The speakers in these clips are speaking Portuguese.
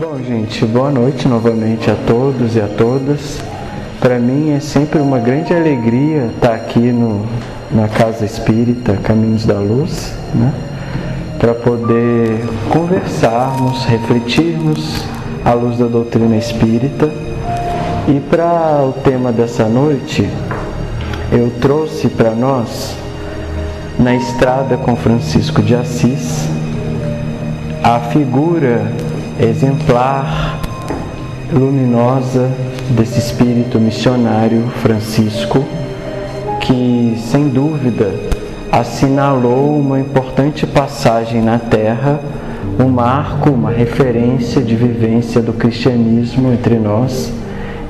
Bom, gente, boa noite novamente a todos e a todas. Para mim é sempre uma grande alegria estar aqui na Casa Espírita Caminhos da Luz, né? Para poder conversarmos, refletirmos à luz da doutrina espírita. E para o tema dessa noite, eu trouxe para nós, na estrada com Francisco de Assis, a figura exemplar, luminosa desse espírito missionário Francisco, que sem dúvida assinalou uma importante passagem na Terra, um marco, uma referência de vivência do cristianismo entre nós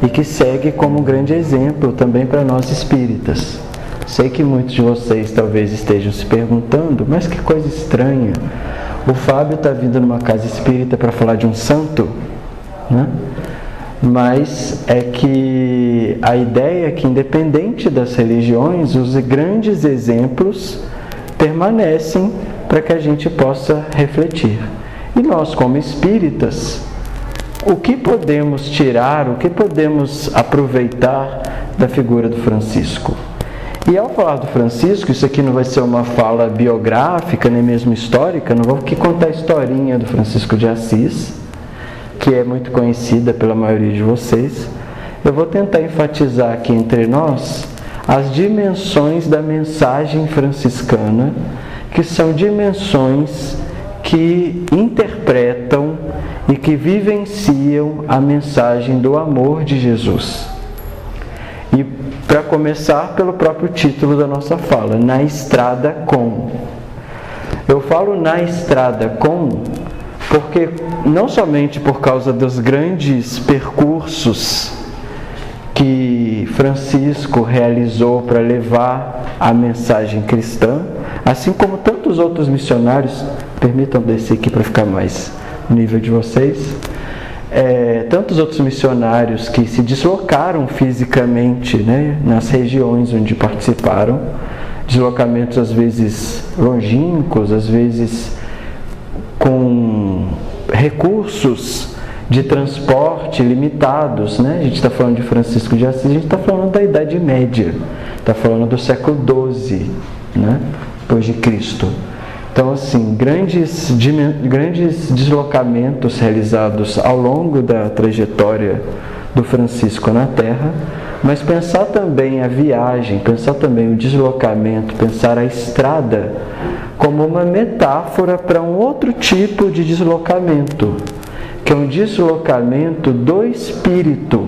e que segue como um grande exemplo também para nós espíritas. Sei que muitos de vocês talvez estejam se perguntando, mas que coisa estranha, o Fábio está vindo numa casa espírita para falar de um santo, né? Mas é que a ideia é que, independente das religiões, os grandes exemplos permanecem para que a gente possa refletir. E nós, como espíritas, o que podemos tirar, o que podemos aproveitar da figura do Francisco? E ao falar do Francisco, isso aqui não vai ser uma fala biográfica, nem mesmo histórica, não vou aqui contar a historinha do Francisco de Assis, que é muito conhecida pela maioria de vocês. Eu vou tentar enfatizar aqui entre nós as dimensões da mensagem franciscana, que são dimensões que interpretam e que vivenciam a mensagem do amor de Jesus. E para começar pelo próprio título da nossa fala, Na Estrada com. Eu falo na estrada com porque não somente por causa dos grandes percursos que Francisco realizou para levar a mensagem cristã, assim como tantos outros missionários, permitam descer aqui para ficar mais no nível de vocês, tantos outros missionários que se deslocaram fisicamente, né, nas regiões onde participaram, deslocamentos às vezes longínquos, às vezes com recursos de transporte limitados, né? A gente está falando de Francisco de Assis, a gente está falando da Idade Média, está falando do século XII, né? Depois de Cristo. Então, assim, grandes deslocamentos realizados ao longo da trajetória do Francisco na Terra, mas pensar também a viagem, pensar também o deslocamento, pensar a estrada como uma metáfora para um outro tipo de deslocamento, que é um deslocamento do espírito,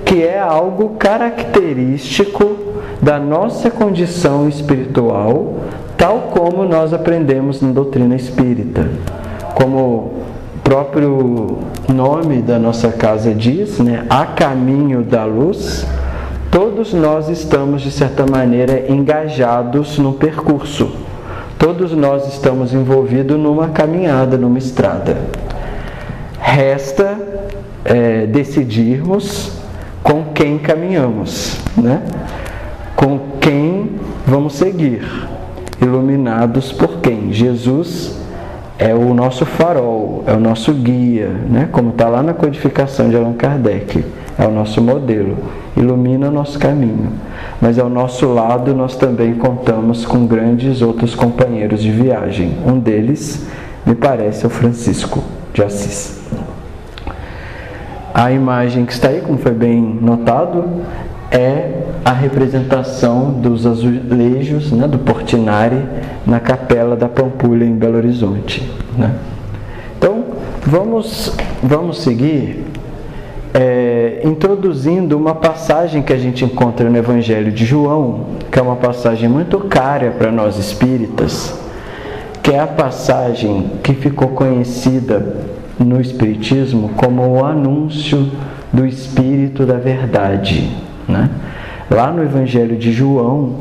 que é algo característico da nossa condição espiritual, tal como nós aprendemos na doutrina espírita. Como o próprio nome da nossa casa diz, né, a caminho da luz, todos nós estamos, de certa maneira, engajados no percurso. Todos nós estamos envolvidos numa caminhada, numa estrada. Resta decidirmos com quem caminhamos, né? Com quem vamos seguir. Iluminados por quem? Jesus é o nosso farol, é o nosso guia, né? Como está lá na codificação de Allan Kardec, é o nosso modelo, ilumina o nosso caminho. Mas ao nosso lado nós também contamos com grandes outros companheiros de viagem. Um deles, me parece, é o Francisco de Assis. A imagem que está aí, como foi bem notado, é a representação dos azulejos, né, do Portinari na Capela da Pampulha, em Belo Horizonte, né? Então, vamos seguir introduzindo uma passagem que a gente encontra no Evangelho de João, que é uma passagem muito cara para nós espíritas, que é a passagem que ficou conhecida no Espiritismo como o anúncio do Espírito da Verdade, né? Lá no Evangelho de João,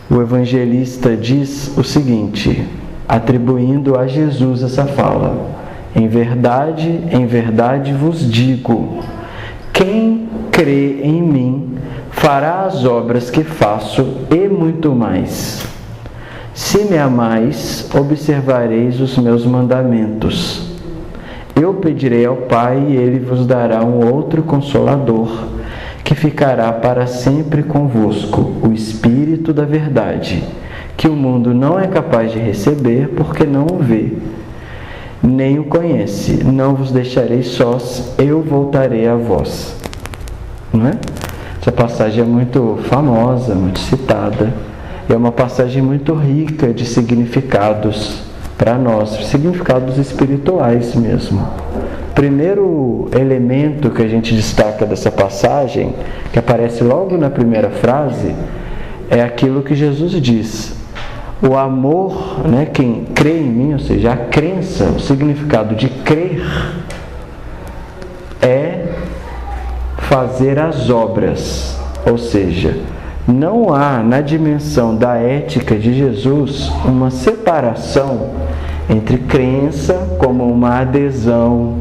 o evangelista diz o seguinte, atribuindo a Jesus essa fala: em verdade vos digo, quem crê em mim fará as obras que faço e muito mais. Se me amais, observareis os meus mandamentos. Eu pedirei ao Pai e Ele vos dará um outro Consolador, que ficará para sempre convosco, o Espírito da verdade, que o mundo não é capaz de receber porque não o vê, nem o conhece. Não vos deixarei sós, eu voltarei a vós. Não é? Essa passagem é muito famosa, muito citada, e é uma passagem muito rica de significados para nós, significados espirituais mesmo. Primeiro elemento que a gente destaca dessa passagem, que aparece logo na primeira frase, é aquilo que Jesus diz. O amor, né, quem crê em mim, ou seja, a crença, o significado de crer é fazer as obras. Ou seja, não há na dimensão da ética de Jesus uma separação entre crença como uma adesão,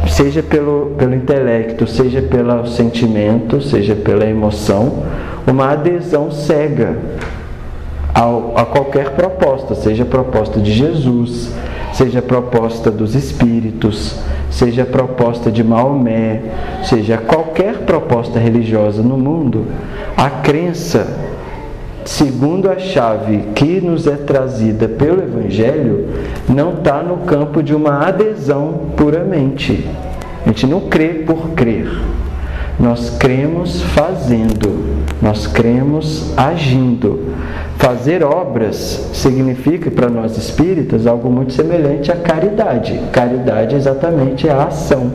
seja pelo intelecto, seja pelo sentimento, seja pela emoção, uma adesão cega a qualquer proposta, seja proposta de Jesus, seja proposta dos Espíritos, seja proposta de Maomé, seja qualquer proposta religiosa no mundo. A crença, segundo a chave que nos é trazida pelo Evangelho, não está no campo de uma adesão puramente. A gente não crê por crer. Nós cremos fazendo, nós cremos agindo. Fazer obras significa, para nós espíritas, algo muito semelhante à caridade. Caridade é exatamente a ação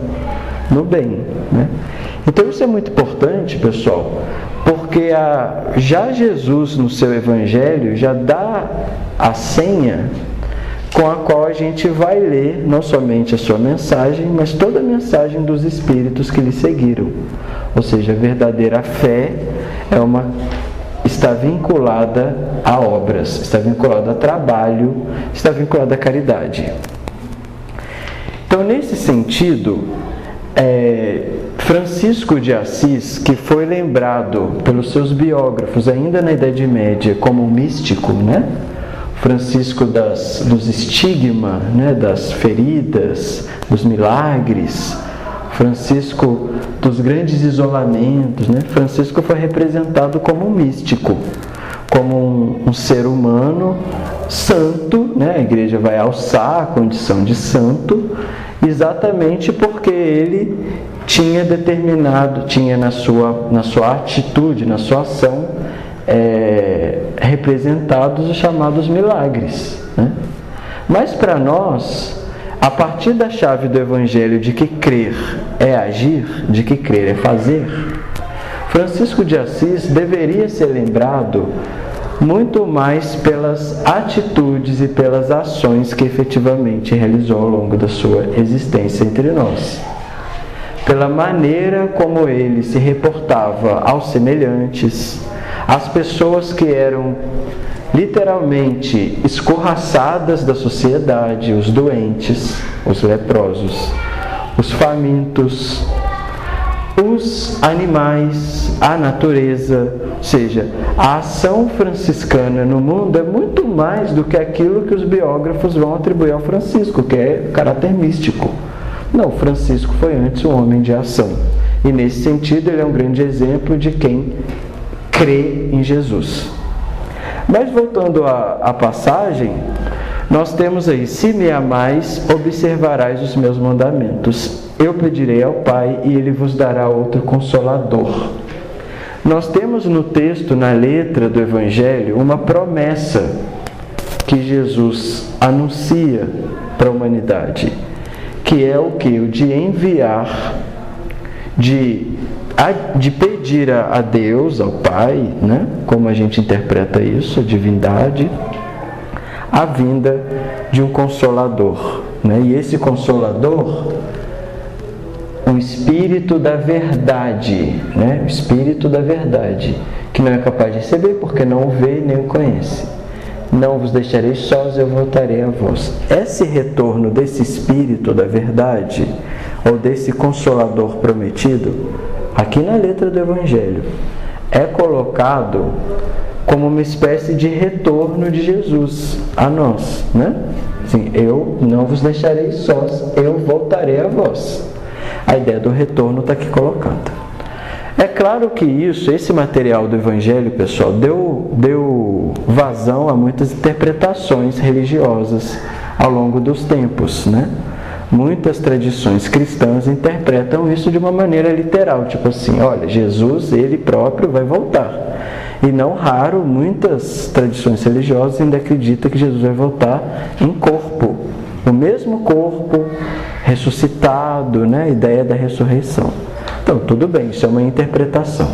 no bem, né? Então isso é muito importante, pessoal, porque já Jesus no seu Evangelho já dá a senha com a qual a gente vai ler não somente a sua mensagem, mas toda a mensagem dos Espíritos que lhe seguiram. Ou seja, a verdadeira fé está vinculada a obras, está vinculada a trabalho, está vinculada à caridade. Então, nesse sentido, Francisco de Assis, que foi lembrado pelos seus biógrafos ainda na Idade Média como místico, né? Francisco dos estigmas, né? Das feridas, dos milagres, Francisco dos grandes isolamentos, né? Francisco foi representado como um místico, como um ser humano santo, né? A igreja vai alçar a condição de santo, exatamente porque ele tinha na sua atitude, na sua ação, representados os chamados milagres, né? Mas para nós, a partir da chave do Evangelho de que crer é agir, de que crer é fazer, Francisco de Assis deveria ser lembrado muito mais pelas atitudes e pelas ações que efetivamente realizou ao longo da sua existência entre nós. Pela maneira como ele se reportava aos semelhantes, às pessoas que eram literalmente escorraçadas da sociedade, os doentes, os leprosos, os famintos, os animais, a natureza. Ou seja, a ação franciscana no mundo é muito mais do que aquilo que os biógrafos vão atribuir ao Francisco, que é caráter místico. Não, Francisco foi antes um homem de ação. E nesse sentido ele é um grande exemplo de quem crê em Jesus. Mas voltando à passagem, nós temos aí: se me amais, observarás os meus mandamentos. Eu pedirei ao Pai e Ele vos dará outro Consolador. Nós temos no texto, na letra do Evangelho, uma promessa que Jesus anuncia para a humanidade, que é o que? O de enviar, de pedir a Deus, ao Pai, né? Como a gente interpreta isso, a divindade, a vinda de um Consolador, né? E esse Consolador, o Espírito da Verdade, né? O Espírito da Verdade, que não é capaz de receber porque não o vê nem o conhece. Não vos deixarei sós, eu voltarei a vós. Esse retorno desse Espírito da Verdade, ou desse Consolador prometido, aqui na letra do Evangelho, é colocado como uma espécie de retorno de Jesus a nós, né? Assim, eu não vos deixarei sós, eu voltarei a vós. A ideia do retorno está aqui colocada. É claro que esse material do Evangelho, pessoal, deu vazão a muitas interpretações religiosas ao longo dos tempos, né? Muitas tradições cristãs interpretam isso de uma maneira literal, tipo assim, olha, Jesus, ele próprio vai voltar. E não raro, muitas tradições religiosas ainda acreditam que Jesus vai voltar em corpo. O mesmo corpo, ressuscitado, né? A ideia da ressurreição. Então, tudo bem, isso é uma interpretação.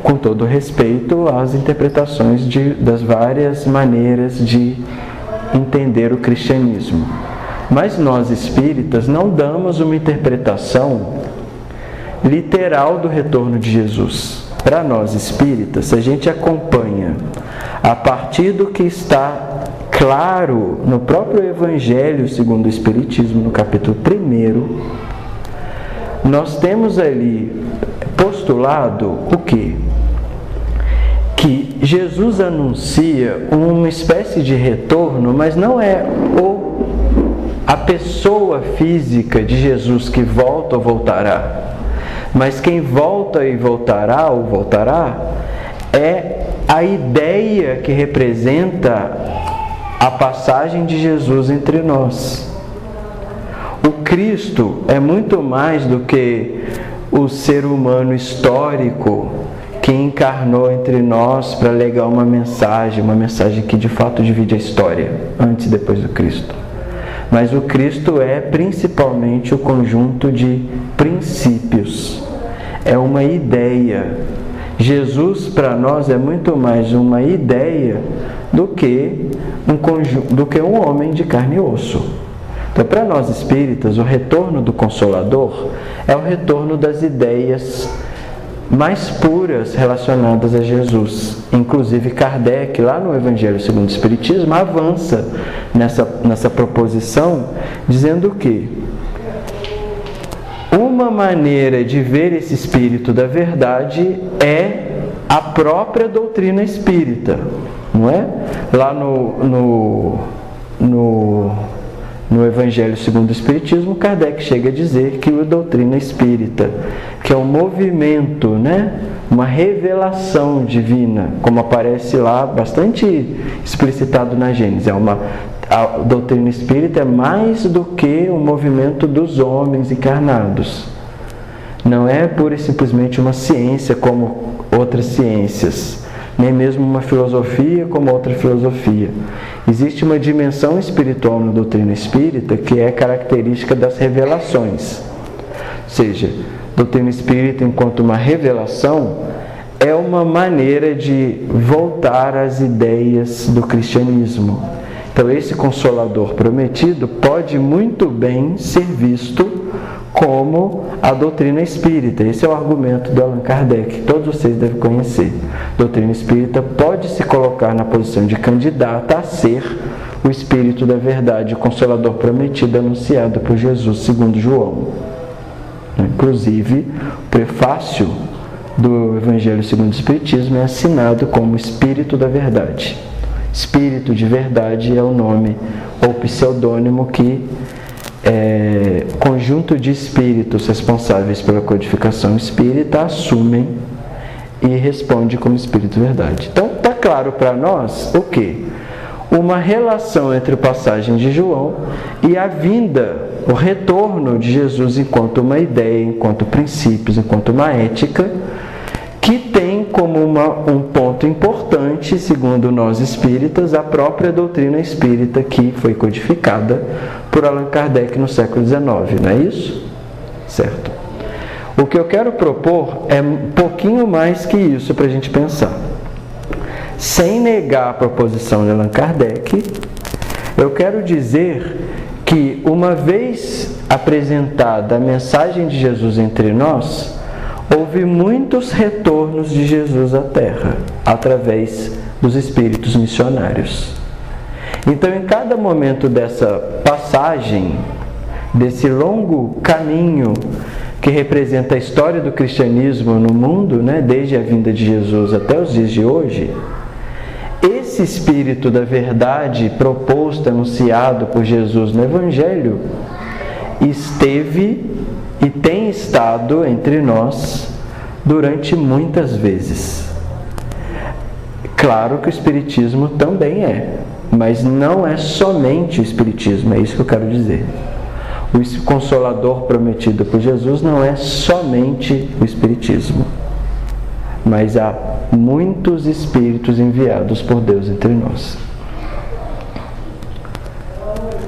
Com todo respeito às interpretações das várias maneiras de entender o cristianismo. Mas nós espíritas não damos uma interpretação literal do retorno de Jesus. Para nós espíritas, a gente acompanha a partir do que está claro no próprio Evangelho segundo o Espiritismo, no capítulo 1, nós temos ali postulado o quê? Que Jesus anuncia uma espécie de retorno, mas não é a pessoa física de Jesus que volta ou voltará, mas quem volta e voltará ou voltará é a ideia que representa a passagem de Jesus entre nós. O Cristo é muito mais do que o ser humano histórico que encarnou entre nós para legar uma mensagem que de fato divide a história, antes e depois do Cristo. Mas o Cristo é principalmente o conjunto de princípios, é uma ideia. Jesus para nós é muito mais uma ideia do que um homem de carne e osso. Então, para nós espíritas, o retorno do Consolador é o retorno das ideias mais puras relacionadas a Jesus. Inclusive Kardec, lá no Evangelho segundo o Espiritismo, avança nessa proposição, dizendo que uma maneira de ver esse Espírito da verdade é a própria doutrina espírita, não é? Lá no Evangelho segundo o Espiritismo, Kardec chega a dizer que a doutrina espírita, que é um movimento, né? Uma revelação divina, como aparece lá, bastante explicitado na Gênesis. A doutrina espírita é mais do que um movimento dos homens encarnados. Não é pura e simplesmente uma ciência como outras ciências, nem mesmo uma filosofia como outra filosofia. Existe uma dimensão espiritual na doutrina espírita que é característica das revelações. Ou seja, a doutrina espírita, enquanto uma revelação, é uma maneira de voltar às ideias do cristianismo. Então, esse Consolador prometido pode muito bem ser visto como a doutrina espírita. Esse é o argumento do Allan Kardec, que todos vocês devem conhecer. A doutrina espírita pode se colocar na posição de candidata a ser o Espírito da verdade, o Consolador prometido anunciado por Jesus, segundo João. Inclusive, o prefácio do Evangelho segundo o Espiritismo é assinado como Espírito da Verdade. Espírito de verdade é o nome ou pseudônimo que conjunto de espíritos responsáveis pela codificação espírita assumem e responde como Espírito Verdade. Então, está claro para nós o quê? Uma relação entre a passagem de João e a vinda, o retorno de Jesus enquanto uma ideia, enquanto princípios, enquanto uma ética, que tem como um ponto importante, segundo nós espíritas, a própria doutrina espírita que foi codificada por Allan Kardec no século XIX, não é isso? Certo. O que eu quero propor é um pouquinho mais que isso para a gente pensar. Sem negar a proposição de Allan Kardec, eu quero dizer que, uma vez apresentada a mensagem de Jesus entre nós, houve muitos retornos de Jesus à Terra, através dos espíritos missionários. Então, em cada momento dessa passagem, desse longo caminho que representa a história do cristianismo no mundo, né, desde a vinda de Jesus até os dias de hoje, esse Espírito da verdade proposto, anunciado por Jesus no Evangelho, esteve e tem estado entre nós durante muitas vezes. Claro que o Espiritismo também é, mas não é somente o Espiritismo, é isso que eu quero dizer. O Consolador prometido por Jesus não é somente o Espiritismo, mas há muitos Espíritos enviados por Deus entre nós.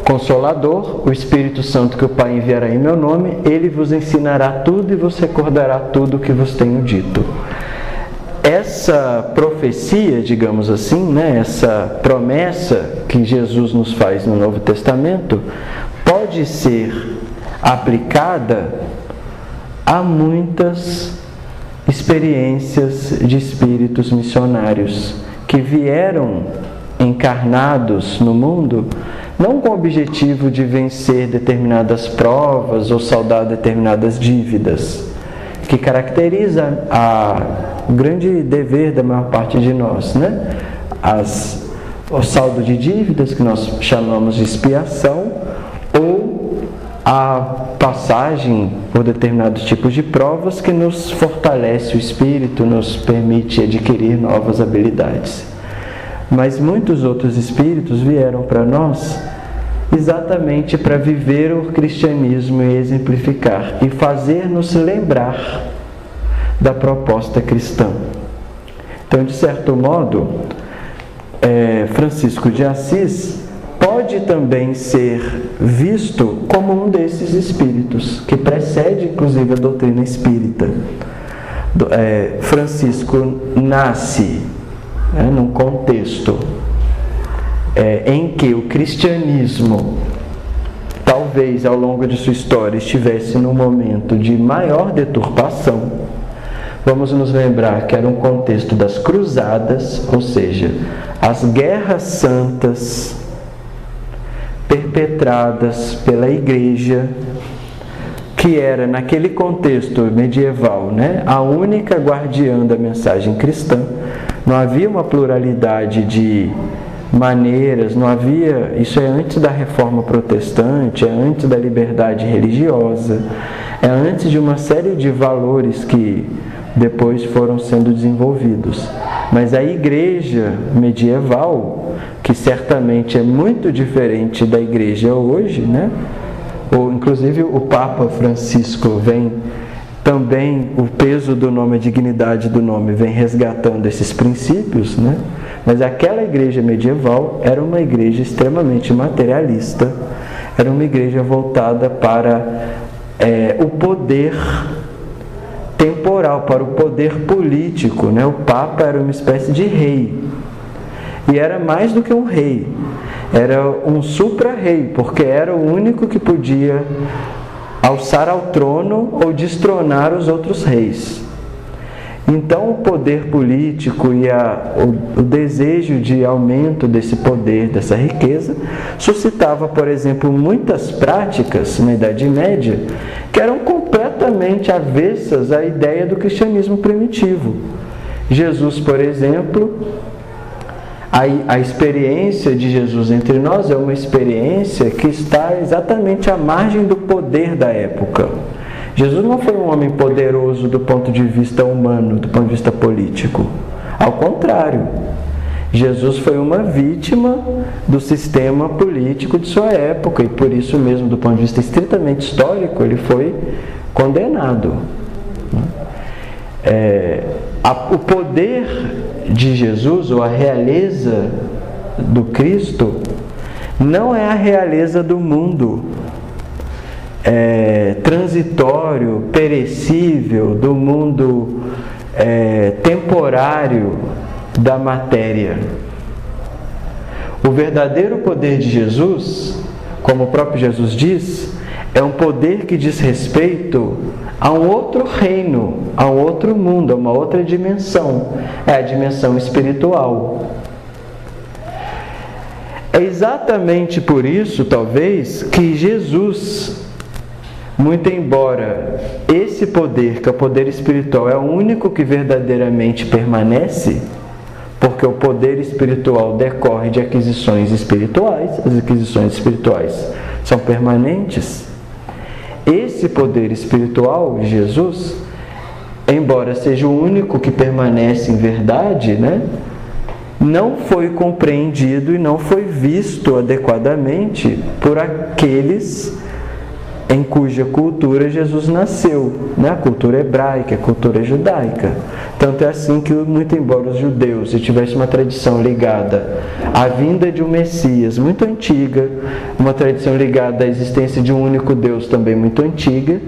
Consolador, o Espírito Santo que o Pai enviará em meu nome, ele vos ensinará tudo e vos recordará tudo o que vos tenho dito. Essa profecia, digamos assim, essa promessa que Jesus nos faz no Novo Testamento, pode ser aplicada a muitas experiências de espíritos missionários que vieram encarnados no mundo não com o objetivo de vencer determinadas provas ou saldar determinadas dívidas, que caracteriza o grande dever da maior parte de nós, o saldo de dívidas, que nós chamamos de expiação, ou a passagem por determinados tipos de provas que nos fortalece o espírito, nos permite adquirir novas habilidades. Mas muitos outros espíritos vieram para nós exatamente para viver o cristianismo e exemplificar e fazer-nos lembrar da proposta cristã. Então, de certo modo, Francisco de Assis pode também ser visto como um desses espíritos, que precede inclusive a doutrina espírita. Francisco nasce num contexto em que o cristianismo, talvez ao longo de sua história, estivesse num momento de maior deturpação. Vamos nos lembrar que era um contexto das cruzadas, ou seja, as guerras santas perpetradas pela Igreja, que era, naquele contexto medieval, a única guardiã da mensagem cristã. Não havia uma pluralidade de maneiras, não havia, isso é antes da Reforma Protestante, é antes da liberdade religiosa, é antes de uma série de valores que depois foram sendo desenvolvidos. Mas a Igreja medieval, que certamente é muito diferente da Igreja hoje, ou inclusive o Papa Francisco vem também, o peso do nome, a dignidade do nome vem resgatando esses princípios, Mas aquela igreja medieval era uma igreja extremamente materialista, era uma igreja voltada para o poder temporal, para o poder político, O Papa era uma espécie de rei, e era mais do que um rei, era um supra-rei, porque era o único que podia alçar ao trono ou destronar os outros reis. Então o poder político e o desejo de aumento desse poder, dessa riqueza, suscitava, por exemplo, muitas práticas na Idade Média que eram completamente avessas à ideia do cristianismo primitivo. Jesus, por exemplo, a experiência de Jesus entre nós é uma experiência que está exatamente à margem do poder da época. Jesus não foi um homem poderoso do ponto de vista humano, do ponto de vista político. Ao contrário, Jesus foi uma vítima do sistema político de sua época, e por isso mesmo, do ponto de vista estritamente histórico, ele foi condenado. O poder de Jesus, ou a realeza do Cristo, não é a realeza do mundo transitório, perecível, do mundo temporário da matéria. O verdadeiro poder de Jesus, como o próprio Jesus diz, é um poder que diz respeito a um outro reino, a um outro mundo, a uma outra dimensão. É a dimensão espiritual. É exatamente por isso, talvez, que Jesus, muito embora esse poder, que é o poder espiritual, é o único que verdadeiramente permanece, porque o poder espiritual decorre de aquisições espirituais, as aquisições espirituais são permanentes. Esse poder espiritual, Jesus, embora seja o único que permanece em verdade, né, não foi compreendido e não foi visto adequadamente por aqueles em cuja cultura Jesus nasceu, né? A cultura hebraica, a cultura judaica. Tanto é assim que, muito embora os judeus tivessem uma tradição ligada à vinda de um Messias muito antiga, uma tradição ligada à existência de um único Deus também muito antiga,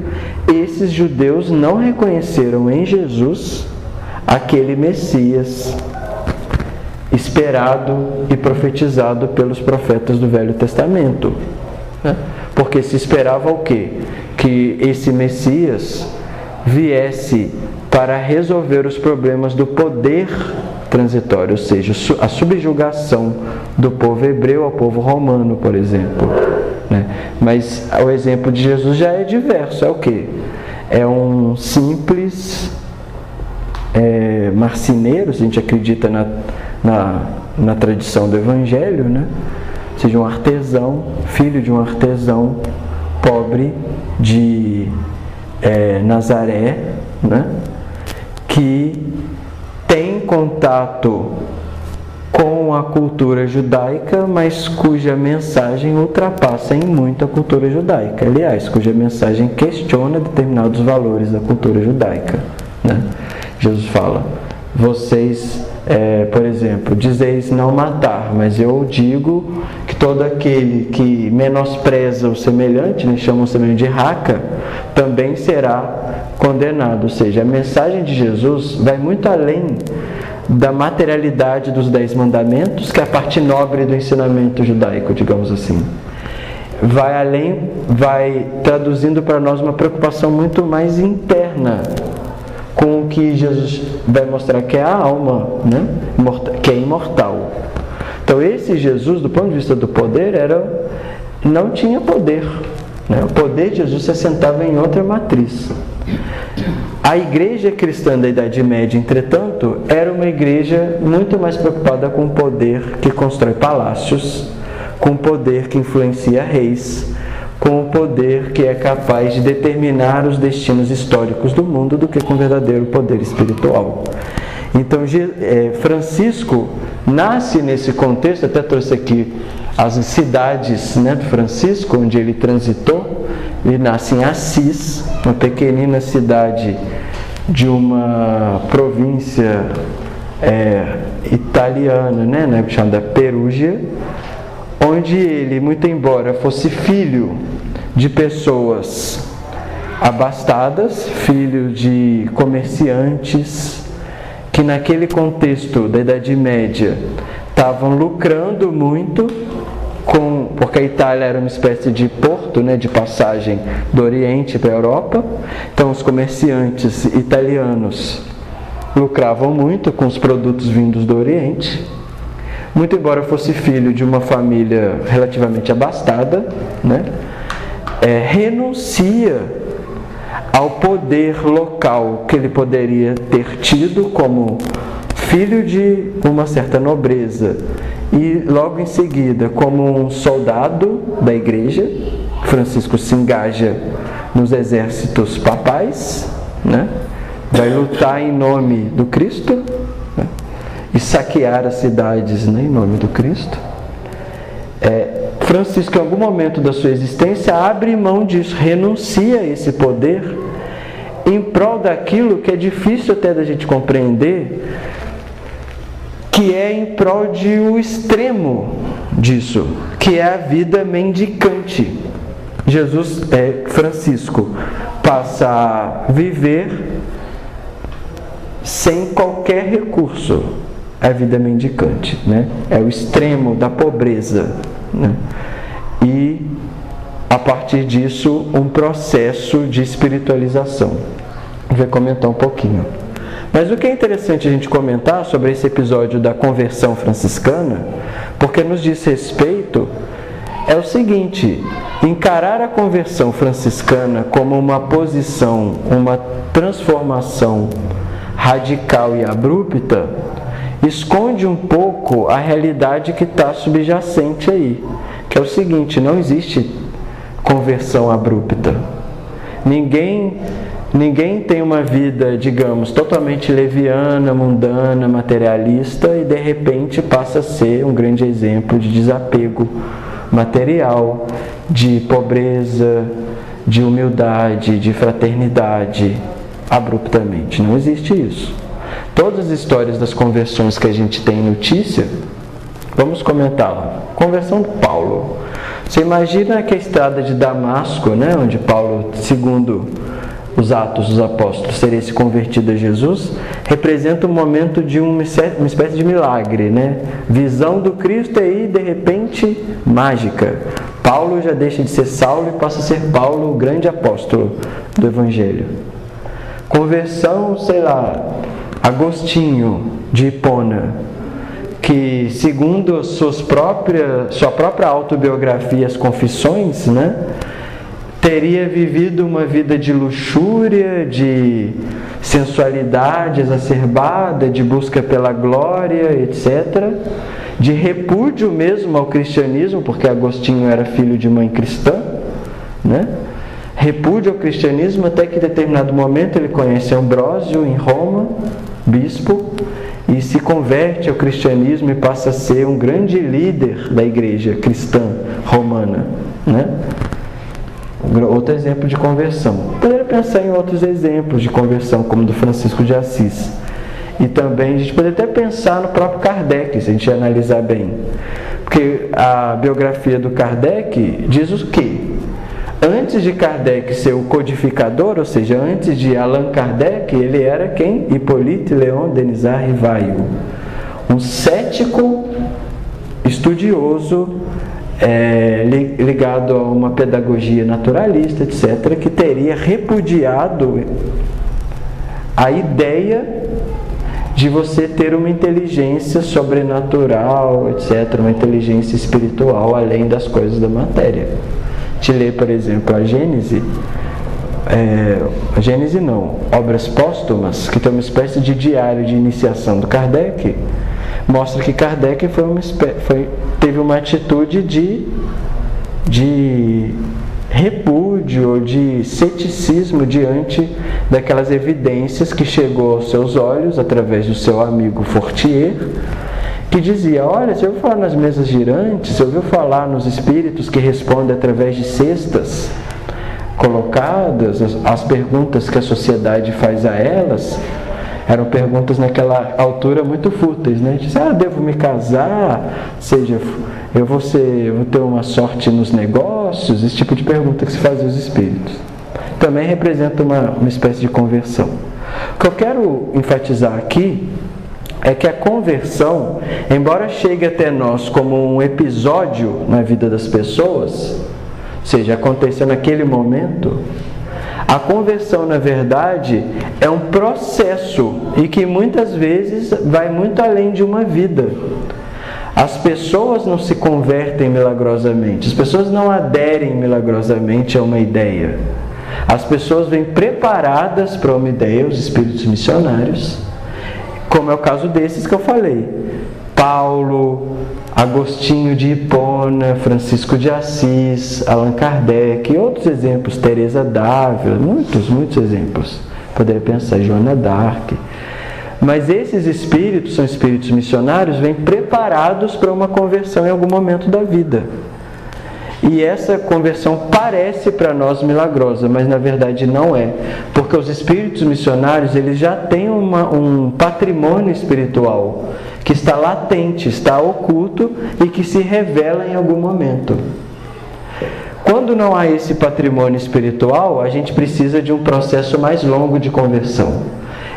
esses judeus não reconheceram em Jesus aquele Messias esperado e profetizado pelos profetas do Velho Testamento, né? Porque se esperava o quê? Que esse Messias viesse para resolver os problemas do poder transitório, ou seja, a subjugação do povo hebreu ao povo romano, por exemplo, né? Mas o exemplo de Jesus já é diverso. É o quê? É um simples marceneiro, se a gente acredita na tradição do Evangelho, né? Ou seja, um artesão, filho de um artesão pobre de Nazaré, né? Que tem contato com a cultura judaica, mas cuja mensagem ultrapassa em muito a cultura judaica. Aliás, cuja mensagem questiona determinados valores da cultura judaica, né? Jesus fala: vocês, por exemplo, dizeis não matar, mas eu digo que todo aquele que menospreza o semelhante, né, chama o semelhante de raca, também será condenado. Ou seja, a mensagem de Jesus vai muito além da materialidade dos 10 mandamentos, que é a parte nobre do ensinamento judaico, digamos assim. Vai além, vai traduzindo para nós uma preocupação muito mais interna com o que Jesus vai mostrar que é a alma, né? Que é imortal. Então esse Jesus, do ponto de vista do poder, não tinha poder, né? O poder de Jesus se assentava em outra matriz. A igreja cristã da Idade Média, entretanto, era uma igreja muito mais preocupada com o poder que constrói palácios, com o poder que influencia reis, com o poder que é capaz de determinar os destinos históricos do mundo, do que com o verdadeiro poder espiritual. Então, Francisco nasce nesse contexto. Até trouxe aqui as cidades, né, do Francisco, onde ele transitou. Ele nasce em Assis, uma pequenina cidade de uma província italiana, né, chamada Perúgia, onde ele, muito embora fosse filho de pessoas abastadas, filho de comerciantes, que naquele contexto da Idade Média estavam lucrando muito, porque a Itália era uma espécie de porto, né, de passagem do Oriente para a Europa. Então os comerciantes italianos lucravam muito com os produtos vindos do Oriente. Muito embora fosse filho de uma família relativamente abastada, né, renuncia ao poder local que ele poderia ter tido como filho de uma certa nobreza e logo em seguida como um soldado da igreja. Francisco se engaja nos exércitos papais, né, vai lutar em nome do Cristo, né, e saquear as cidades, né, em nome do Cristo. Francisco, em algum momento da sua existência, abre mão disso, renuncia a esse poder em prol daquilo que é difícil até da gente compreender, que é em prol de o extremo disso, que é a vida mendicante. Francisco passa a viver sem qualquer recurso. A vida mendicante, né? É o extremo da pobreza, né? E a partir disso um processo de espiritualização. Vou comentar um pouquinho. Mas o que é interessante a gente comentar sobre esse episódio da conversão franciscana, porque nos diz respeito, é o seguinte: encarar a conversão franciscana como uma posição, uma transformação radical e abrupta, esconde um pouco a realidade que está subjacente aí, que é o seguinte: não existe conversão abrupta. Ninguém tem uma vida, digamos, totalmente leviana, mundana, materialista e de repente passa a ser um grande exemplo de desapego material, de pobreza, de humildade, de fraternidade, abruptamente. Não existe isso. Todas as histórias das conversões que a gente tem notícia, vamos comentá-la. Conversão de Paulo. Você imagina que a estrada de Damasco, né, onde Paulo, segundo os Atos dos Apóstolos, teria se convertido a Jesus, representa um momento de uma espécie de milagre, né? Visão do Cristo aí, de repente, mágica. Paulo já deixa de ser Saulo e passa a ser Paulo, o grande apóstolo do Evangelho. Conversão, sei lá, Agostinho de Hipona, que segundo sua própria autobiografia, as Confissões, né, teria vivido uma vida de luxúria, de sensualidade exacerbada, de busca pela glória, etc., de repúdio mesmo ao cristianismo, porque Agostinho era filho de mãe cristã, né? Repúdio ao cristianismo, até que em determinado momento ele conhece Ambrósio em Roma, bispo, e se converte ao cristianismo e passa a ser um grande líder da igreja cristã romana, né? Outro exemplo de conversão. Poderia pensar em outros exemplos de conversão, como do Francisco de Assis. E também a gente poderia até pensar no próprio Kardec, se a gente analisar bem. Porque a biografia do Kardec diz o quê? Antes de Kardec ser o codificador, ou seja, antes de Allan Kardec, ele era quem? Hippolyte Léon Denisard Rivail. Um cético estudioso, ligado a uma pedagogia naturalista, etc., que teria repudiado a ideia de você ter uma inteligência sobrenatural, etc., uma inteligência espiritual além das coisas da matéria. Te ler, por exemplo, a Gênese, Obras Póstumas, que tem uma espécie de diário de iniciação do Kardec, mostra que Kardec teve uma atitude de repúdio ou de ceticismo diante daquelas evidências que chegou aos seus olhos através do seu amigo Fortier, que dizia: olha, você ouviu falar nas mesas girantes, você ouviu falar nos espíritos que respondem através de cestas colocadas, as perguntas que a sociedade faz a elas eram perguntas naquela altura muito fúteis, né? Dizia: devo me casar, seja, eu vou ter uma sorte nos negócios, esse tipo de pergunta que se faz aos espíritos. Também representa uma espécie de conversão. O que eu quero enfatizar aqui é que a conversão, embora chegue até nós como um episódio na vida das pessoas, ou seja, aconteceu naquele momento, a conversão, na verdade, é um processo e que muitas vezes vai muito além de uma vida. As pessoas não se convertem milagrosamente, as pessoas não aderem milagrosamente a uma ideia. As pessoas vêm preparadas para uma ideia, os espíritos missionários, como é o caso desses que eu falei: Paulo, Agostinho de Hipona, Francisco de Assis, Allan Kardec e outros exemplos, Teresa d'Ávila, muitos exemplos. Poderia pensar em Joana d'Arc. Mas esses espíritos são espíritos missionários, vêm preparados para uma conversão em algum momento da vida. E essa conversão parece para nós milagrosa, mas na verdade não é. Porque os espíritos missionários, eles já têm um patrimônio espiritual que está latente, está oculto e que se revela em algum momento. Quando não há esse patrimônio espiritual, a gente precisa de um processo mais longo de conversão.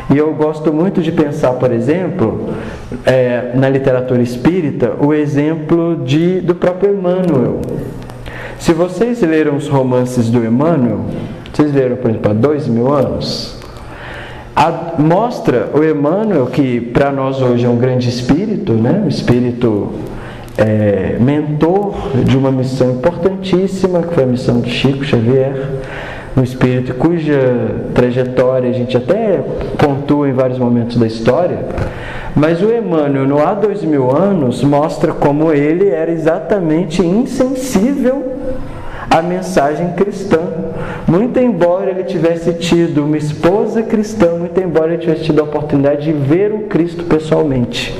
E eu gosto muito de pensar, por exemplo, na literatura espírita, o exemplo do próprio Emmanuel. Se vocês leram os romances do Emmanuel, vocês leram, por exemplo, há 2000 anos, mostra o Emmanuel, que para nós hoje é um grande espírito, né? Um espírito mentor de uma missão importantíssima, que foi a missão do Chico Xavier, um espírito cuja trajetória a gente até pontua em vários momentos da história, mas o Emmanuel, no há 2000 anos, mostra como ele era exatamente insensível à mensagem cristã. Muito embora ele tivesse tido uma esposa cristã, muito embora ele tivesse tido a oportunidade de ver o Cristo pessoalmente.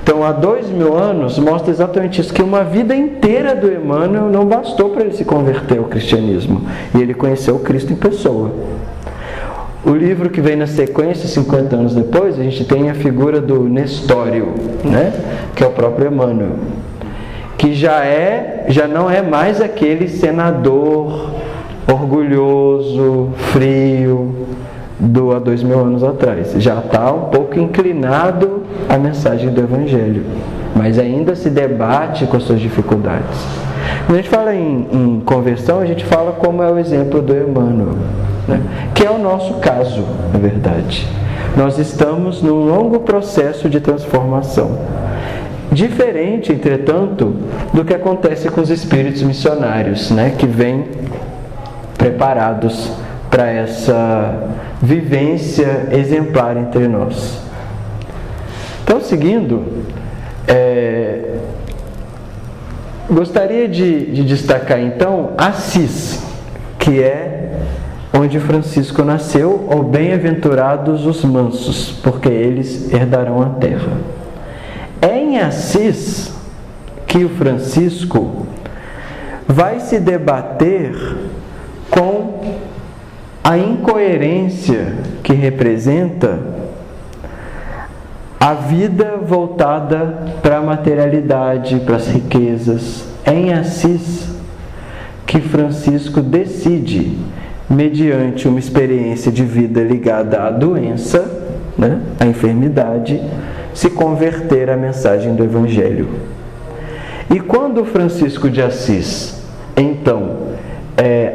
Então, há 2000 anos, mostra exatamente isso, que uma vida inteira do Emmanuel não bastou para ele se converter ao cristianismo. E ele conheceu o Cristo em pessoa. O livro que vem na sequência, 50 anos depois, a gente tem a figura do Nestório, né? Que é o próprio Emmanuel, que já não é mais aquele senador orgulhoso, frio, do há 2000 anos atrás. Já está um pouco inclinado à mensagem do Evangelho, mas ainda se debate com as suas dificuldades. Quando a gente fala em conversão, a gente fala como é o exemplo do Emmanuel, né? Que é o nosso caso, na verdade. Nós estamos num longo processo de transformação. Diferente, entretanto, do que acontece com os espíritos missionários, né? Que vêm preparados para essa vivência exemplar entre nós. Então, seguindo, gostaria de destacar então Assis, que é onde Francisco nasceu, ou bem-aventurados os mansos, porque eles herdarão a terra. É em Assis que o Francisco vai se debater com a incoerência que representa a vida voltada para a materialidade, para as riquezas. É em Assis que Francisco decide, mediante uma experiência de vida ligada à doença, né, à enfermidade, se converter à mensagem do Evangelho. E quando Francisco de Assis, então,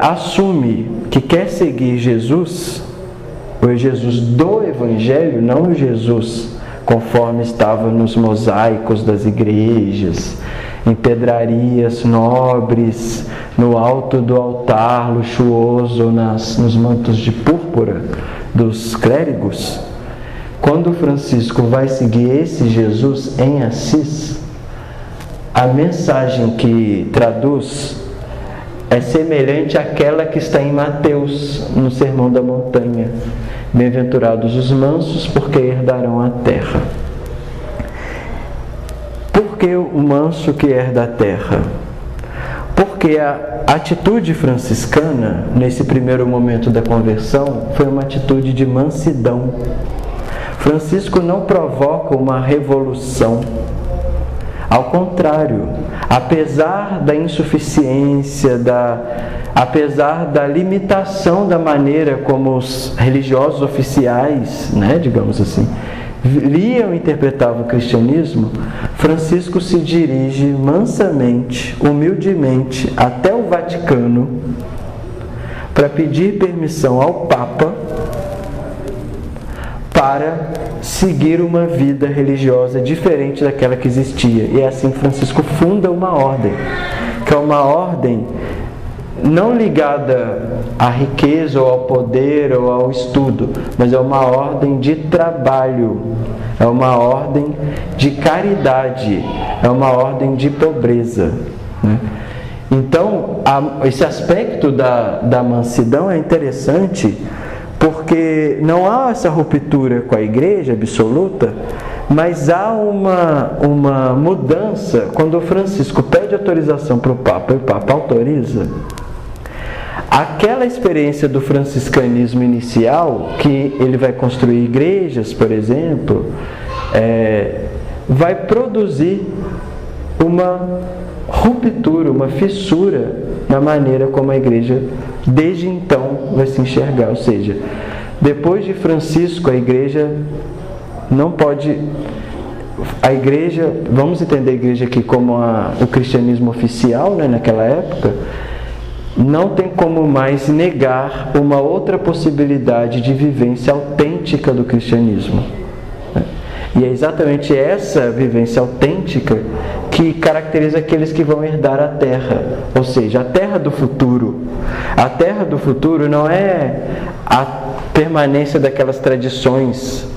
assume que quer seguir Jesus, o Jesus do Evangelho, não o Jesus conforme estava nos mosaicos das igrejas, em pedrarias nobres, no alto do altar luxuoso, nos mantos de púrpura dos clérigos. Quando Francisco vai seguir esse Jesus em Assis, a mensagem que traduz é semelhante àquela que está em Mateus, no Sermão da Montanha. Bem-aventurados os mansos, porque herdarão a terra. Por que o manso que herda a terra? Porque a atitude franciscana, nesse primeiro momento da conversão, foi uma atitude de mansidão. Francisco não provoca uma revolução. Ao contrário, apesar da insuficiência, apesar da limitação da maneira como os religiosos oficiais, né, digamos assim, liam e interpretavam o cristianismo, Francisco se dirige mansamente, humildemente, até o Vaticano para pedir permissão ao Papa para seguir uma vida religiosa diferente daquela que existia. E assim Francisco funda uma ordem, que é uma ordem não ligada à riqueza ou ao poder ou ao estudo, mas é uma ordem de trabalho, é uma ordem de caridade, é uma ordem de pobreza, né? Então, esse aspecto da mansidão é interessante, porque não há essa ruptura com a igreja absoluta, mas há uma mudança. Quando o Francisco pede autorização para o Papa e o Papa autoriza, aquela experiência do franciscanismo inicial, que ele vai construir igrejas, por exemplo, vai produzir uma ruptura, uma fissura na maneira como a igreja desde então vai se enxergar. Ou seja, depois de Francisco, a igreja não pode... A igreja, vamos entender a igreja aqui como o cristianismo oficial, né, naquela época, não tem como mais negar uma outra possibilidade de vivência autêntica do cristianismo. E é exatamente essa vivência autêntica que caracteriza aqueles que vão herdar a terra, ou seja, a terra do futuro. A terra do futuro não é a permanência daquelas tradições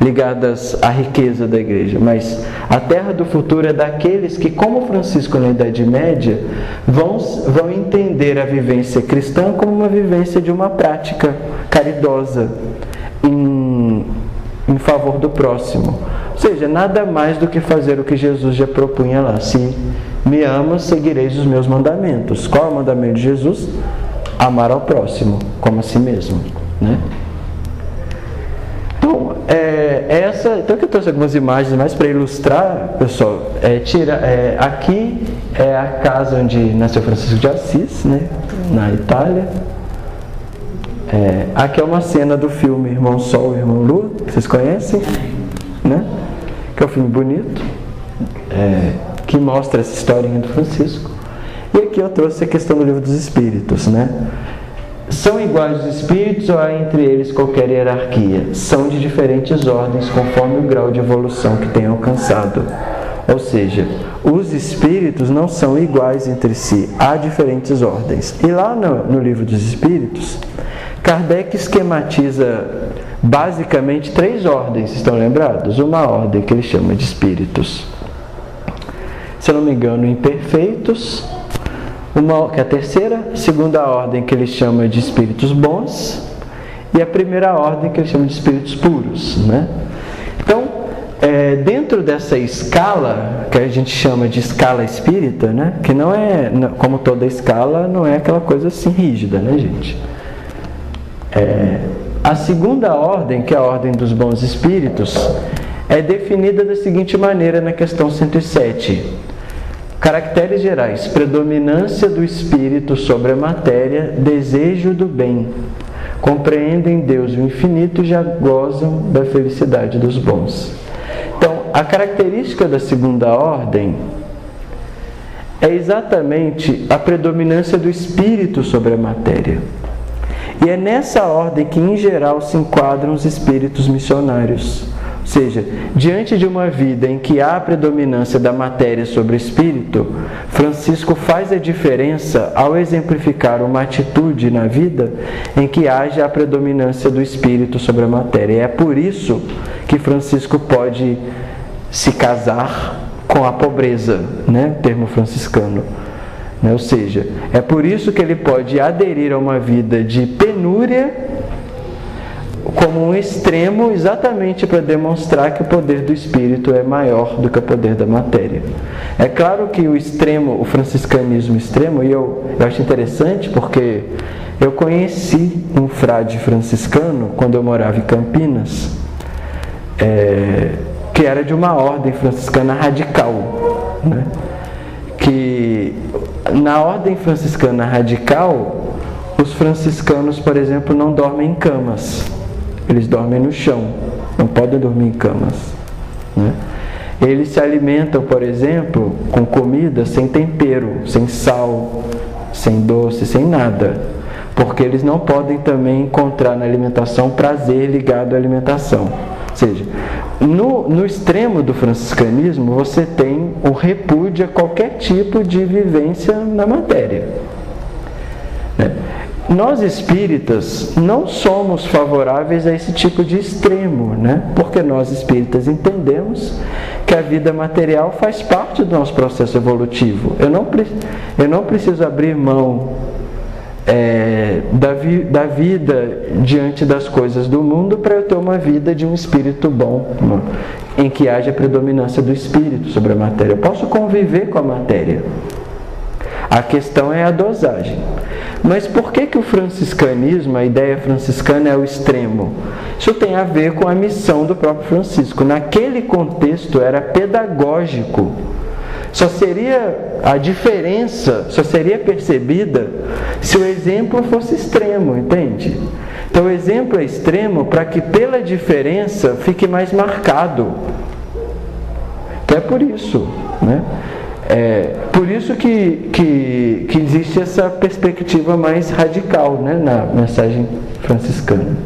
ligadas à riqueza da igreja, mas a terra do futuro é daqueles que, como Francisco na Idade Média, vão entender a vivência cristã como uma vivência de uma prática caridosa em favor do próximo. Ou seja, nada mais do que fazer o que Jesus já propunha lá: se me amas, seguireis os meus mandamentos. Qual é o mandamento de Jesus? Amar ao próximo como a si mesmo, né? Então que eu trouxe algumas imagens mais para ilustrar, pessoal. Aqui é a casa onde nasceu Francisco de Assis, né, na Itália. Aqui é uma cena do filme Irmão Sol e Irmão Lua, que vocês conhecem, né? Que é um filme bonito, que mostra essa historinha do Francisco. E aqui eu trouxe a questão do Livro dos Espíritos, né? São iguais os espíritos ou há entre eles qualquer hierarquia? São de diferentes ordens conforme o grau de evolução que tenham alcançado. Ou seja, os espíritos não são iguais entre si, há diferentes ordens. E lá no Livro dos Espíritos, Kardec esquematiza basicamente 3 ordens, estão lembrados? Uma ordem que ele chama de espíritos, se eu não me engano, imperfeitos. Que é a terceira, segunda ordem que ele chama de espíritos bons, e a primeira ordem que ele chama de espíritos puros, né? Então, dentro dessa escala, que a gente chama de escala espírita, né? Que não é, como toda escala, não é aquela coisa assim rígida, né, gente? A segunda ordem, que é a ordem dos bons espíritos, é definida da seguinte maneira na questão 107. Caracteres gerais: predominância do espírito sobre a matéria, desejo do bem, compreendem Deus e o infinito e já gozam da felicidade dos bons. Então, a característica da segunda ordem é exatamente a predominância do espírito sobre a matéria. E é nessa ordem que, em geral, se enquadram os espíritos missionários. Ou seja, diante de uma vida em que há a predominância da matéria sobre o espírito, Francisco faz a diferença ao exemplificar uma atitude na vida em que haja a predominância do espírito sobre a matéria. E é por isso que Francisco pode se casar com a pobreza, né? Termo franciscano. Ou seja, é por isso que ele pode aderir a uma vida de penúria como um extremo, exatamente para demonstrar que o poder do espírito é maior do que o poder da matéria. É claro que o franciscanismo extremo, e eu acho interessante porque eu conheci um frade franciscano quando eu morava em Campinas, que era de uma ordem franciscana radical, né? Que na ordem franciscana radical, os franciscanos, por exemplo, não dormem em camas. Eles dormem no chão, não podem dormir em camas, né? Eles se alimentam, por exemplo, com comida sem tempero, sem sal, sem doce, sem nada, porque eles não podem também encontrar na alimentação prazer ligado à alimentação. Ou seja, no extremo do franciscanismo, você tem o repúdio a qualquer tipo de vivência na matéria, né? Nós espíritas não somos favoráveis a esse tipo de extremo, né? Porque nós espíritas entendemos que a vida material faz parte do nosso processo evolutivo. Eu não preciso abrir mão da vida diante das coisas do mundo para eu ter uma vida de um espírito bom, em que haja predominância do espírito sobre a matéria. Eu posso conviver com a matéria. A questão é a dosagem. Mas por que o franciscanismo, a ideia franciscana é o extremo? Isso tem a ver com a missão do próprio Francisco. Naquele contexto era pedagógico. A diferença só seria percebida se o exemplo fosse extremo, entende? Então o exemplo é extremo para que pela diferença fique mais marcado. Então é por isso, né? Por isso que existe essa perspectiva mais radical, né, na mensagem franciscana.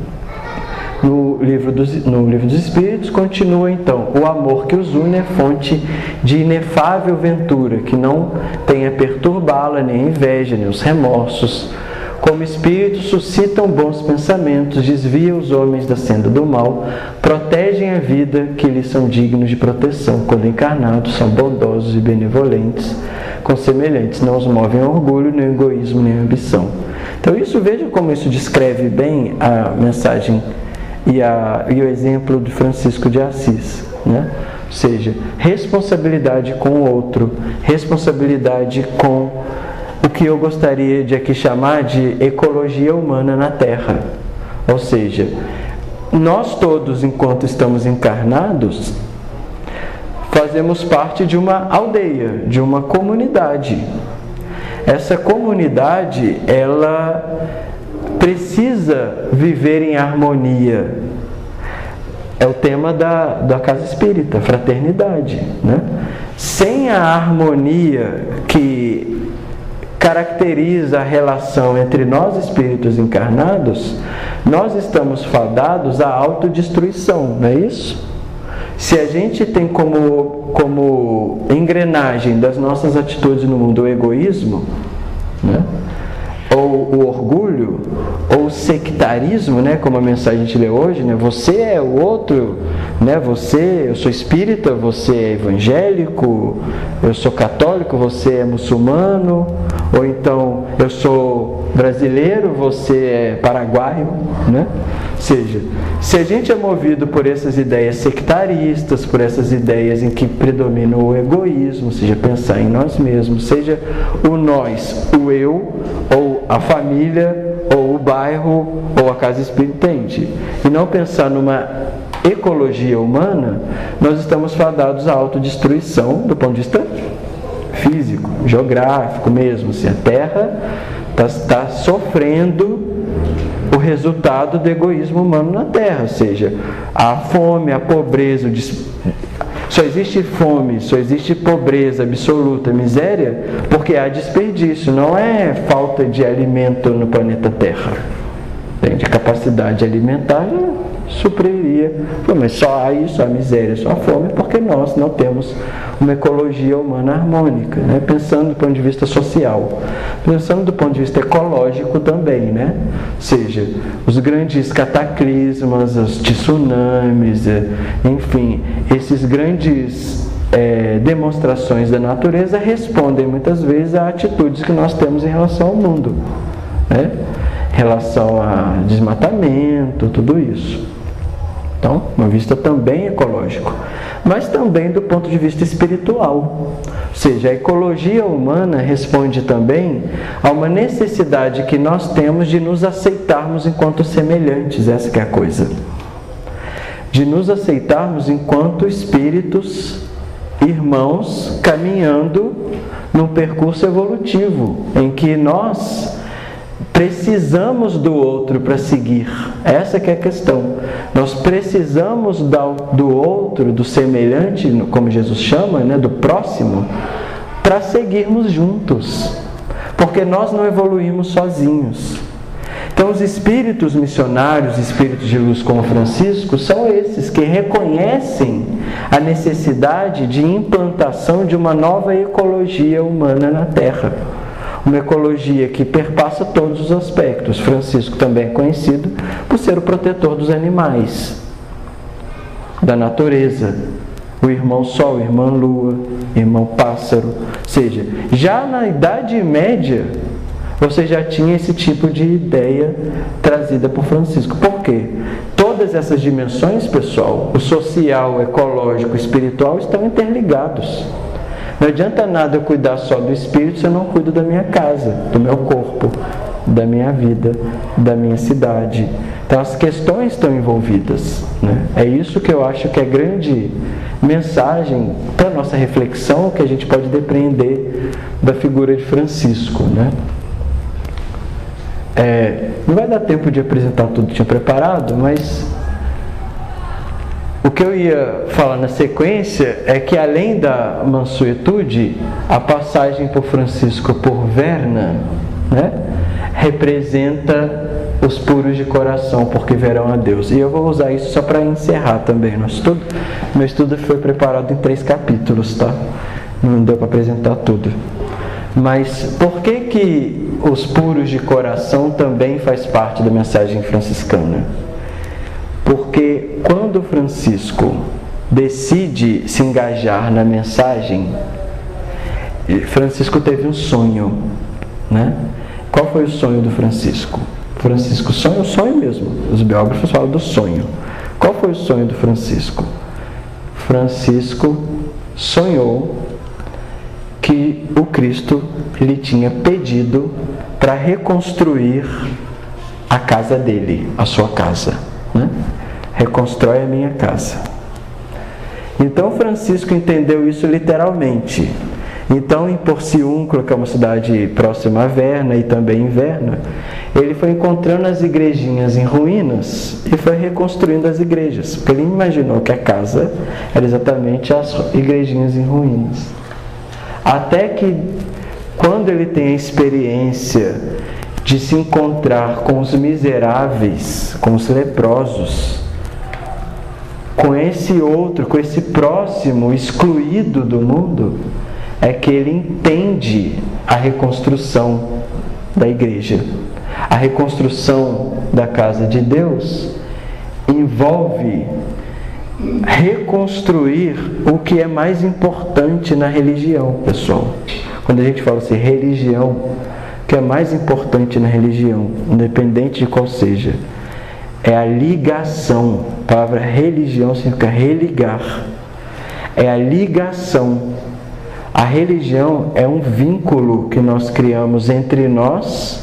No livro dos Espíritos continua então: o amor que os une é fonte de inefável ventura, que não tem a perturbá-la nem a inveja, nem os remorsos. Como espíritos suscitam bons pensamentos, desviam os homens da senda do mal, protegem a vida que lhes são dignos de proteção. Quando encarnados, são bondosos e benevolentes com semelhantes, não os movem a orgulho, nem egoísmo, nem ambição. Então isso, veja como isso descreve bem a mensagem e o exemplo de Francisco de Assis, né? Ou seja, responsabilidade com o outro, responsabilidade com o que eu gostaria de aqui chamar de ecologia humana na Terra. Ou seja, nós todos, enquanto estamos encarnados, fazemos parte de uma aldeia, de uma comunidade. Essa comunidade, ela precisa viver em harmonia. É o tema da casa espírita, fraternidade, né? Sem a harmonia que caracteriza a relação entre nós espíritos encarnados, nós estamos fadados à autodestruição, não é isso? Se a gente tem como engrenagem das nossas atitudes no mundo o egoísmo, né? Ou o orgulho, ou o sectarismo, né? Como a mensagem a gente lê hoje, né? Você é o outro, né? Eu sou espírita, você é evangélico, eu sou católico, você é muçulmano, ou então eu sou brasileiro, você é paraguaio, né? Ou seja, se a gente é movido por essas ideias sectaristas, por essas ideias em que predomina o egoísmo, seja pensar em nós mesmos, seja o nós, o eu, ou a família, ou o bairro, ou a casa espírita, entende? E não pensar numa ecologia humana, nós estamos fadados à autodestruição do ponto de vista físico, geográfico mesmo. Se a Terra está sofrendo o resultado do egoísmo humano na Terra, ou seja, a fome, a pobreza, só existe fome, só existe pobreza absoluta, miséria, porque há desperdício, não é falta de alimento no planeta Terra. Entende? A capacidade alimentar supriria, mas só há isso, a miséria, só a fome, porque nós não temos uma ecologia humana harmônica, né? Pensando do ponto de vista social, pensando do ponto de vista ecológico também, né? Ou seja, os grandes cataclismas, os tsunamis, enfim, esses grandes demonstrações da natureza respondem muitas vezes a atitudes que nós temos em relação ao mundo, né? Em relação a desmatamento, tudo isso. Então, uma vista também ecológico, mas também do ponto de vista espiritual. Ou seja, a ecologia humana responde também a uma necessidade que nós temos de nos aceitarmos enquanto semelhantes, essa que é a coisa. De nos aceitarmos enquanto espíritos, irmãos, caminhando num percurso evolutivo, em que nós precisamos do outro para seguir. Essa que é a questão. Nós precisamos do outro, do semelhante, como Jesus chama, né, do próximo, para seguirmos juntos. Porque nós não evoluímos sozinhos. Então os espíritos missionários, espíritos de luz como Francisco, são esses que reconhecem a necessidade de implantação de uma nova ecologia humana na Terra. Uma ecologia que perpassa todos os aspectos. Francisco também é conhecido por ser o protetor dos animais, da natureza, o irmão Sol, irmã Lua, irmão Pássaro. Ou seja, já na Idade Média, você já tinha esse tipo de ideia trazida por Francisco. Por quê? Todas essas dimensões, pessoal, o social, o ecológico, o espiritual, estão interligados. Não adianta nada eu cuidar só do espírito se eu não cuido da minha casa, do meu corpo, da minha vida, da minha cidade. Então as questões estão envolvidas, né? É isso que eu acho que é grande mensagem para a nossa reflexão, que a gente pode depreender da figura de Francisco, né? Não vai dar tempo de apresentar tudo que tinha preparado, mas o que eu ia falar na sequência é que, além da mansuetude, a passagem por Francisco por Verna, né, representa os puros de coração, porque verão a Deus. E eu vou usar isso só para encerrar também. Meu estudo foi preparado em 3 capítulos, tá? Não deu para apresentar tudo. Mas por que os puros de coração também faz parte da mensagem franciscana? Porque quando Francisco decide se engajar na mensagem, Francisco teve um sonho, né? Qual foi o sonho do Francisco? Francisco sonha o sonho mesmo. Os biógrafos falam do sonho. Qual foi o sonho do Francisco? Francisco sonhou que o Cristo lhe tinha pedido para reconstruir a casa dele, a sua casa, né? Reconstrói a minha casa. Então Francisco entendeu isso literalmente. Então em Porciúncula, que é uma cidade próxima a Verna e também em Verna, ele foi encontrando as igrejinhas em ruínas e foi reconstruindo as igrejas, porque ele imaginou que a casa era exatamente as igrejinhas em ruínas. Até que, quando ele tem a experiência de se encontrar com os miseráveis, com os leprosos, com esse outro, com esse próximo excluído do mundo, é que ele entende a reconstrução da igreja. A reconstrução da casa de Deus envolve reconstruir o que é mais importante na religião, pessoal. Quando a gente fala assim, religião, o que é mais importante na religião, independente de qual seja, é a ligação. A palavra religião significa religar. É a ligação. A religião é um vínculo que nós criamos entre nós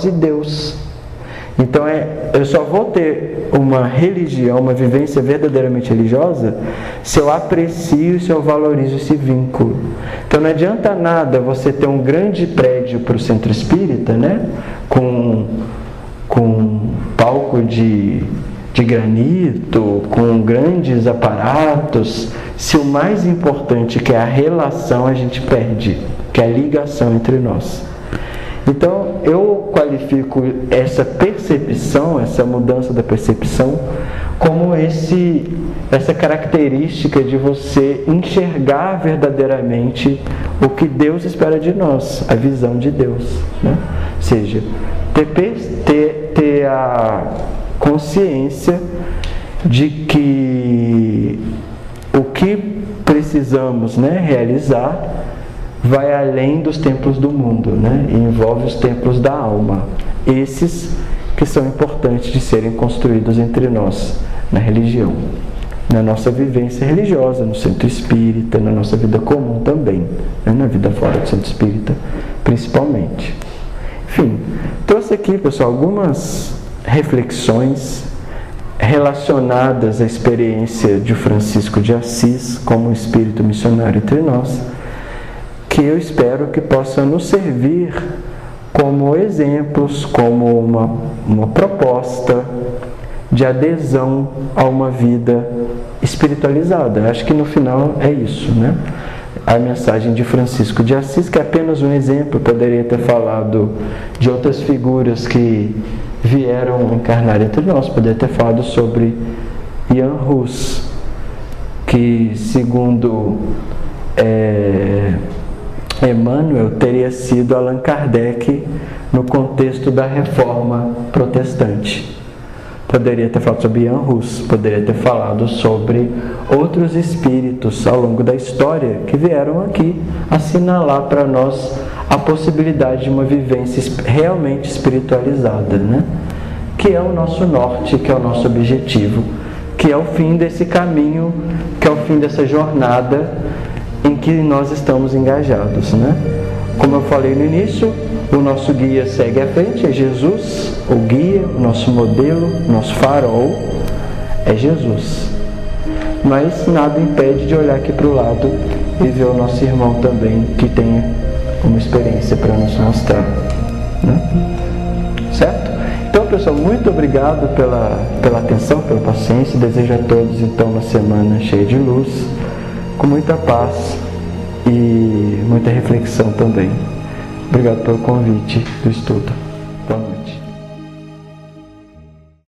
e Deus. Então eu só vou ter uma religião, uma vivência verdadeiramente religiosa, se eu aprecio e se eu valorizo esse vínculo. Então não adianta nada você ter um grande prédio para o centro espírita, né? Com palco de granito, com grandes aparatos, se o mais importante, que é a relação, a gente perde, que é a ligação entre nós. Então eu qualifico essa percepção, essa mudança da percepção, como essa característica de você enxergar verdadeiramente o que Deus espera de nós, a visão de Deus, né? Ou seja, ter a consciência de que o que precisamos, né, realizar vai além dos templos do mundo, né? E envolve os templos da alma. Esses que são importantes de serem construídos entre nós, na religião, na nossa vivência religiosa, no centro espírita, na nossa vida comum também, né? Na vida fora do centro espírita, principalmente. Enfim, trouxe aqui, pessoal, algumas reflexões relacionadas à experiência de Francisco de Assis como um espírito missionário entre nós, que eu espero que possa nos servir como exemplos, como uma proposta de adesão a uma vida espiritualizada. Acho que no final é isso, né? A mensagem de Francisco de Assis, que é apenas um exemplo, poderia ter falado de outras figuras que vieram encarnar entre nós, poderia ter falado sobre Jan Hus, que segundo Emmanuel teria sido Allan Kardec no contexto da reforma protestante. Poderia ter falado sobre Jan Hus, poderia ter falado sobre outros espíritos ao longo da história que vieram aqui assinalar para nós a possibilidade de uma vivência realmente espiritualizada, né? Que é o nosso norte, que é o nosso objetivo, que é o fim desse caminho, que é o fim dessa jornada em que nós estamos engajados, né? Como eu falei no início, o nosso guia segue à frente, é Jesus, o guia, o nosso modelo, o nosso farol é Jesus. Mas nada impede de olhar aqui para o lado e ver o nosso irmão também, que tem uma experiência para nos mostrar, né? Certo? Então, pessoal, muito obrigado pela atenção, pela paciência. Desejo a todos, então, uma semana cheia de luz, com muita paz e muita reflexão também. Obrigado pelo convite do estudo. Boa noite.